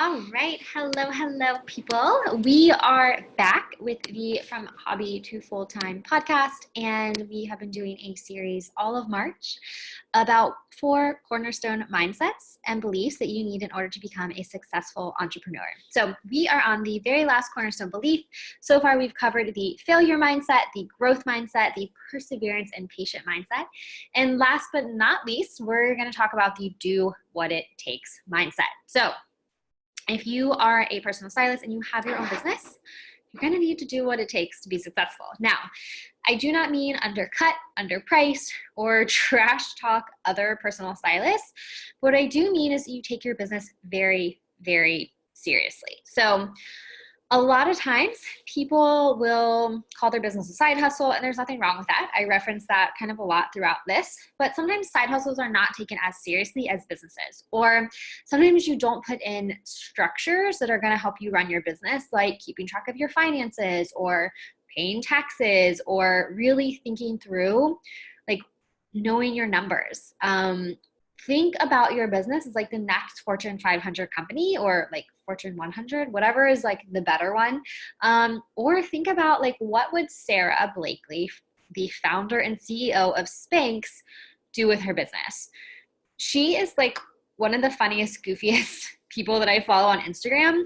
All right, hello, people. We are back with the From Hobby to Full-Time podcast, and we have been doing a series all of March about 4 cornerstone mindsets and beliefs that you need in order to become a successful entrepreneur. So we are on the very last cornerstone belief. So far, we've covered the failure mindset, the growth mindset, the perseverance and patient mindset. And last but not least, we're going to talk about the do what it takes mindset. So if you are a personal stylist and you have your own business, you're going to need to do what it takes to be successful. Now, I do not mean undercut, underpriced, or trash talk other personal stylists. What I do mean is you take your business very, very seriously. So a lot of times people will call their business a side hustle, and there's nothing wrong with that. I reference that kind of a lot throughout this, but sometimes side hustles are not taken as seriously as businesses, or sometimes you don't put in structures that are going to help you run your business, like keeping track of your finances or paying taxes or really thinking through, like knowing your numbers. Think about your business as like the next Fortune 500 company, or like Fortune 100, whatever is like the better one. Or think about like, what would Sarah Blakely, the founder and CEO of Spanx, do with her business? She is like one of the funniest, goofiest people that I follow on Instagram.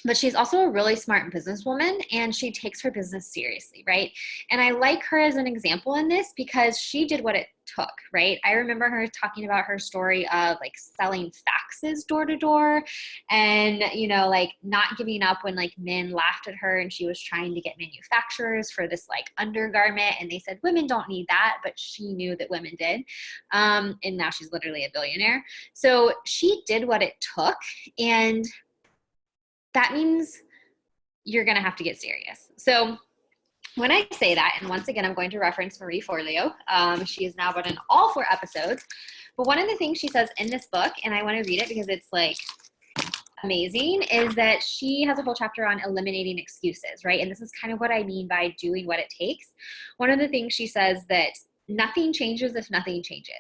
But she's also a really smart businesswoman, and she takes her business seriously, right? And I like her as an example in this because she did what it took, right? I remember her talking about her story of like selling faxes door to door and, like not giving up when like men laughed at her and she was trying to get manufacturers for this like undergarment. And they said, women don't need that, but she knew that women did. And now she's literally a billionaire. So she did what it took, and that means you're going to have to get serious. So when I say that, and once again, I'm going to reference Marie Forleo. She has now been in all 4 episodes. But one of the things she says in this book, and I want to read it because it's like amazing, is that she has a whole chapter on eliminating excuses, right? And this is kind of what I mean by doing what it takes. One of the things she says that nothing changes if nothing changes.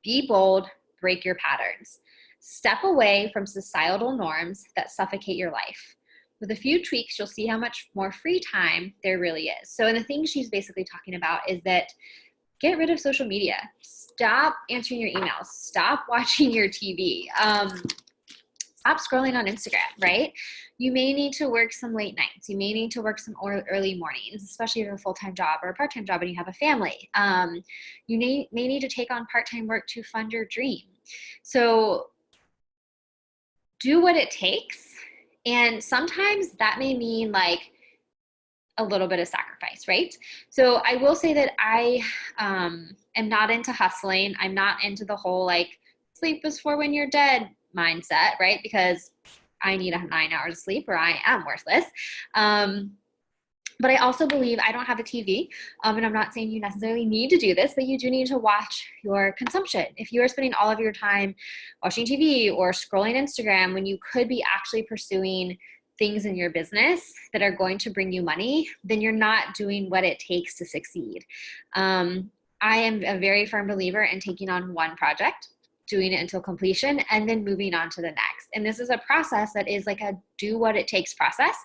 Be bold, break your patterns. Step away from societal norms that suffocate your life. With a few tweaks, you'll see how much more free time there really is. So, and the thing she's basically talking about is that get rid of social media. Stop answering your emails. Stop watching your TV. Stop scrolling on Instagram, right? You may need to work some late nights. You may need to work some early mornings, especially if you have a full-time job or a part-time job and you have a family. You may need to take on part-time work to fund your dream. So do what it takes. And sometimes that may mean like a little bit of sacrifice, right? So I will say that I am not into hustling. I'm not into the whole like sleep is for when you're dead mindset, right? Because I need 9 hours of sleep or I am worthless. But I also believe, I don't have a TV, and I'm not saying you necessarily need to do this, but you do need to watch your consumption. If you are spending all of your time watching TV or scrolling Instagram when you could be actually pursuing things in your business that are going to bring you money, then you're not doing what it takes to succeed. I am a very firm believer in taking on one project, doing it until completion, and then moving on to the next. And this is a process that is like a do what it takes process.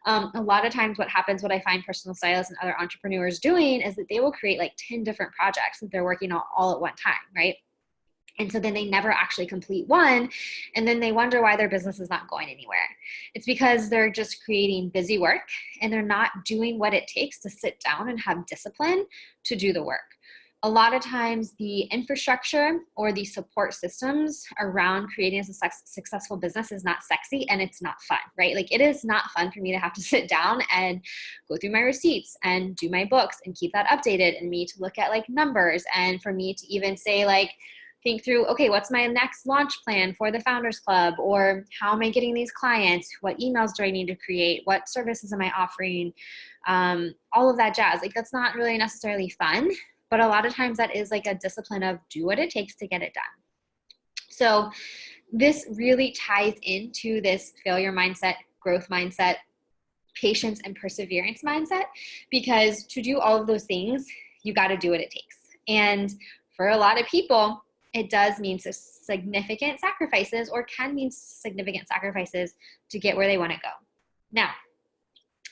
A lot of times what happens, what I find personal stylists and other entrepreneurs doing is that they will create like 10 different projects that they're working on all at one time, right? And so then they never actually complete one. And then they wonder why their business is not going anywhere. It's because they're just creating busy work and they're not doing what it takes to sit down and have discipline to do the work. A lot of times the infrastructure or the support systems around creating a successful business is not sexy and it's not fun, right? Like it is not fun for me to have to sit down and go through my receipts and do my books and keep that updated, and me to look at like numbers, and for me to even say like, think through, okay, what's my next launch plan for the Founders Club? Or how am I getting these clients? What emails do I need to create? What services am I offering? All of that jazz. Like that's not really necessarily fun. But a lot of times that is like a discipline of do what it takes to get it done. So this really ties into this failure mindset, growth mindset, patience and perseverance mindset, because to do all of those things, you got to do what it takes. And for a lot of people, it does mean significant sacrifices, or can mean significant sacrifices to get where they want to go. Now,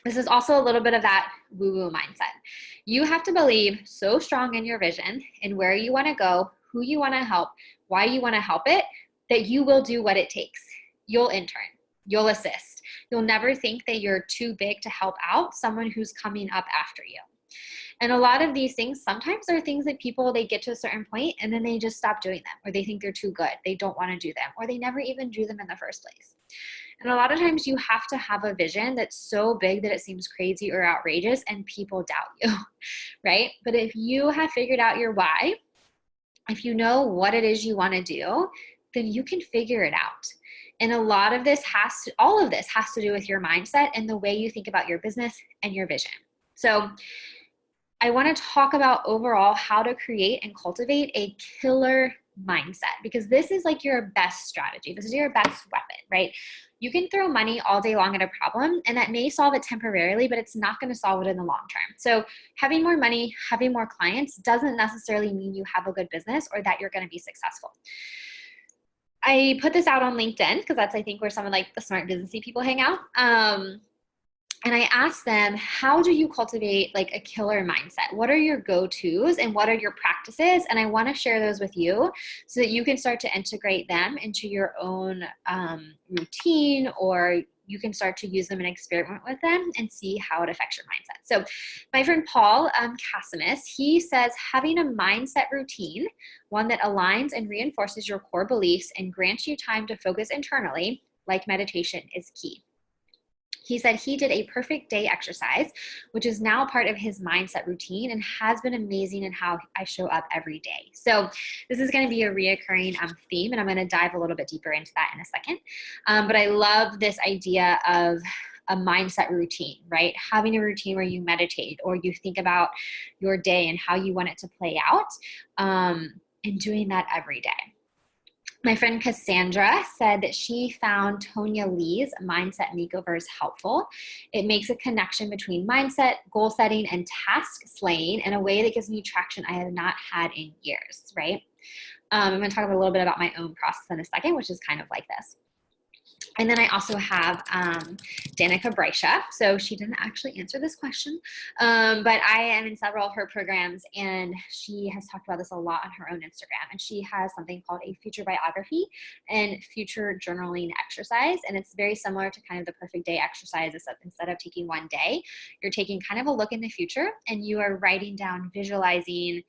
this is also a little bit of that woo-woo mindset. You have to believe so strong in your vision and where you want to go, who you want to help, why you want to help it, that you will do what it takes. You'll intern, you'll assist. You'll never think that you're too big to help out someone who's coming up after you. And a lot of these things, sometimes are things that people, they get to a certain point and then they just stop doing them, or they think they're too good. They don't want to do them, or they never even do them in the first place. And a lot of times you have to have a vision that's so big that it seems crazy or outrageous and people doubt you, right? But if you have figured out your why, if you know what it is you want to do, then you can figure it out. And all of this has to do with your mindset and the way you think about your business and your vision. So I want to talk about overall how to create and cultivate a killer mindset, because this is like your best strategy. This is your best weapon, right? You can throw money all day long at a problem, and that may solve it temporarily, but it's not going to solve it in the long term. So having more money, having more clients doesn't necessarily mean you have a good business or that you're going to be successful. I put this out on LinkedIn because that's, I think, where some of like the smart businessy people hang out. And I asked them, how do you cultivate like a killer mindset? What are your go-tos and what are your practices? And I want to share those with you so that you can start to integrate them into your own routine, or you can start to use them and experiment with them and see how it affects your mindset. So my friend Paul Casimus, he says, having a mindset routine, one that aligns and reinforces your core beliefs and grants you time to focus internally, like meditation, is key. He said he did a perfect day exercise, which is now part of his mindset routine and has been amazing in how I show up every day. So this is going to be a reoccurring theme, and I'm going to dive a little bit deeper into that in a second. But I love this idea of a mindset routine, right? Having a routine where you meditate or you think about your day and how you want it to play out, and doing that every day. My friend Cassandra said that she found Tonya Lee's mindset makeovers helpful. It makes a connection between mindset, goal setting, and task slaying in a way that gives me traction I have not had in years, right? I'm going to talk a little bit about my own process in a second, which is kind of like this. And then I also have Danica Breisha. So she didn't actually answer this question, but I am in several of her programs, and she has talked about this a lot on her own Instagram. And she has something called a future biography and future journaling exercise. And it's very similar to kind of the perfect day exercise, except instead of taking one day, you're taking kind of a look in the future, and you are writing down, visualizing,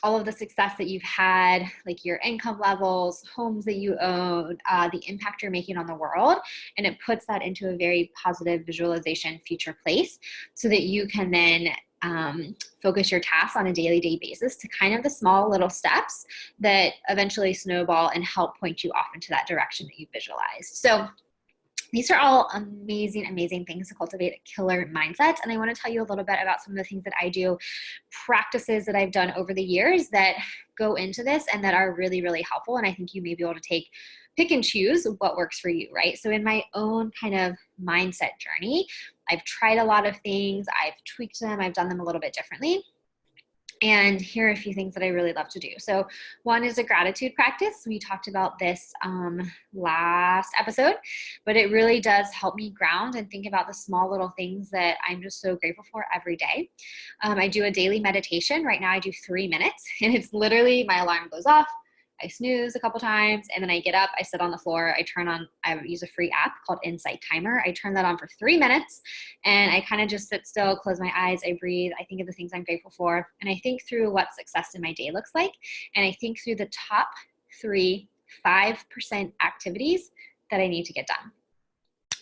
all of the success that you've had, like your income levels, homes that you own, the impact you're making on the world. And it puts that into a very positive visualization future place so that you can then focus your tasks on a daily basis to kind of the small little steps that eventually snowball and help point you off into that direction that you visualized. So these are all amazing, amazing things to cultivate a killer mindset. And I want to tell you a little bit about some of the things that I do, practices that I've done over the years that go into this and that are really, really helpful. And I think you may be able to pick and choose what works for you, right? So in my own kind of mindset journey, I've tried a lot of things, I've tweaked them, I've done them a little bit differently. And here are a few things that I really love to do. So one is a gratitude practice. We talked about this last episode, but it really does help me ground and think about the small little things that I'm just so grateful for every day. I do a daily meditation. Right now I do 3 minutes, and it's literally my alarm goes off, I snooze a couple times, and then I get up, I sit on the floor, I use a free app called Insight Timer. I turn that on for 3 minutes, and I kind of just sit still, close my eyes, I breathe, I think of the things I'm grateful for, and I think through what success in my day looks like, and I think through the top 5% activities that I need to get done.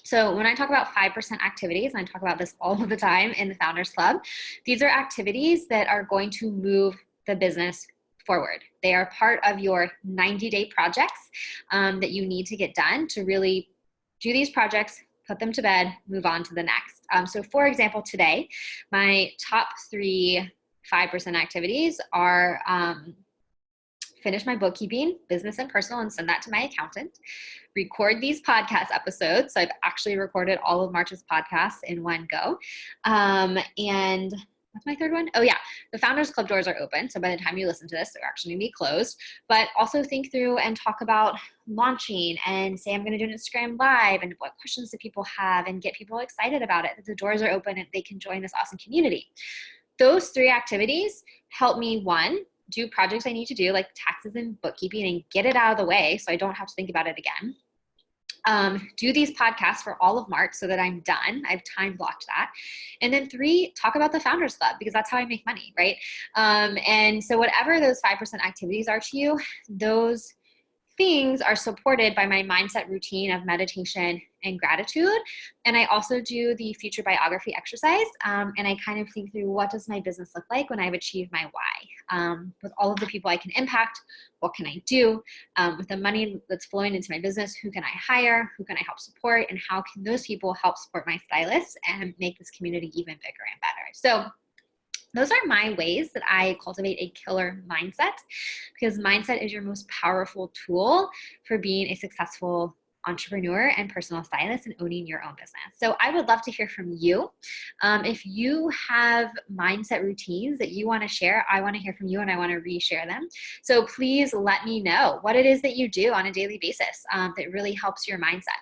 So when I talk about 5% activities, and I talk about this all of the time in the Founders Club, these are activities that are going to move the business forward. They are part of your 90-day projects that you need to get done to really do these projects, put them to bed, move on to the next. So for example, today, my top 5% activities are finish my bookkeeping, business and personal, and send that to my accountant, record these podcast episodes. So I've actually recorded all of March's podcasts in one go, and what's my third one? Oh yeah, the Founders Club doors are open. So by the time you listen to this, they're actually gonna be closed. But also think through and talk about launching and say, I'm gonna do an Instagram Live and what questions do people have and get people excited about it. The doors are open and they can join this awesome community. Those 3 activities help me, one, do projects I need to do like taxes and bookkeeping and get it out of the way so I don't have to think about it again. Do these podcasts for all of March so that I'm done. I've time blocked that. And then 3, talk about the Founders Club because that's how I make money, right? And so whatever those 5% activities are to you, those things are supported by my mindset routine of meditation and gratitude. And I also do the future biography exercise. And I kind of think through what does my business look like when I've achieved my why? With all of the people I can impact, what can I do? With the money that's flowing into my business, who can I hire? Who can I help support? And how can those people help support my stylists and make this community even bigger and better? So those are my ways that I cultivate a killer mindset, because mindset is your most powerful tool for being a successful entrepreneur and personal stylist and owning your own business. So I would love to hear from you. If you have mindset routines that you want to share, I want to hear from you and I want to reshare them. So please let me know what it is that you do on a daily basis that really helps your mindset.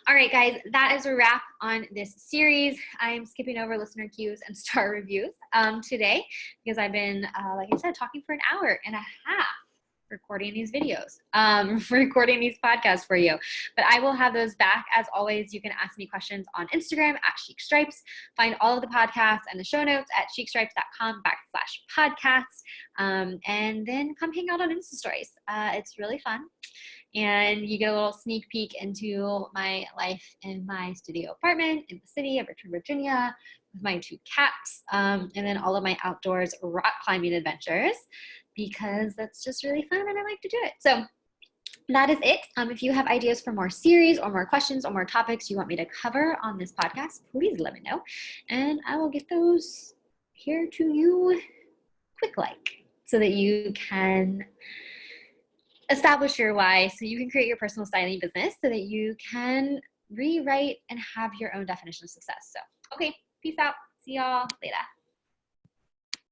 All right, guys, that is a wrap on this series. I'm skipping over listener cues and star reviews today because I've been, like I said, talking for an hour and a half recording these videos, recording these podcasts for you. But I will have those back. As always, you can ask me questions on Instagram at Chic Stripes. Find all of the podcasts and the show notes at chicstripes.com/podcasts. And then come hang out on Insta Stories. It's really fun. And you get a little sneak peek into my life in my studio apartment in the city of Richmond, Virginia, with my 2 cats, and then all of my outdoors rock climbing adventures, because that's just really fun and I like to do it. So that is it. If you have ideas for more series or more questions or more topics you want me to cover on this podcast, please let me know. And I will get those here to you quick like so that you can establish your why, so you can create your personal styling business so that you can rewrite and have your own definition of success. So, okay, peace out. See y'all later.